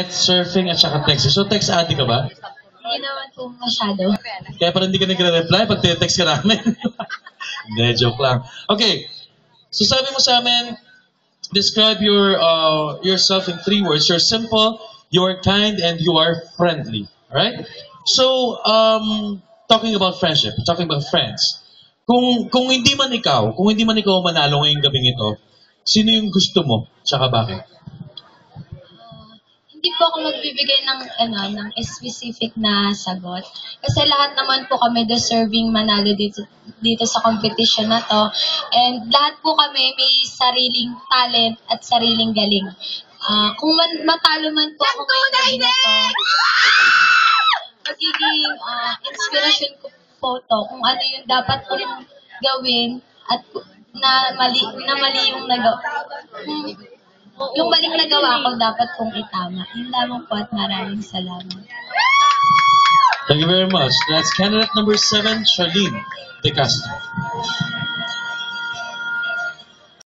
surfing at saka texting. So text addict ka ba? Hindi naman po masyado. Kaya parang hindi ka nagre-reply pag text ka namin. Hindi, joke lang. Okay. So sabi mo sa amin, describe yourself in 3 words. You're simple, you are kind, and you are friendly. Right? So, talking about friendship, talking about friends. Kung hindi man ikaw manalo ngayong gabing ito, sino yung gusto mo? Tsaka bakit? Hindi po ako magbibigay ng specific na sagot. Kasi lahat naman po kami deserving manalo dito sa competition na to. And lahat po kami may sariling talent at sariling galing. Kung matalo man po ako ngayon na to, magiging inspiration ko po to kung ano yung dapat kong gawin at na mali yung yung maling nagawa ko dapat kong itama. Yun lamang po at maraming salamat. Thank you very much. That's candidate number 7, Charlene De Castro.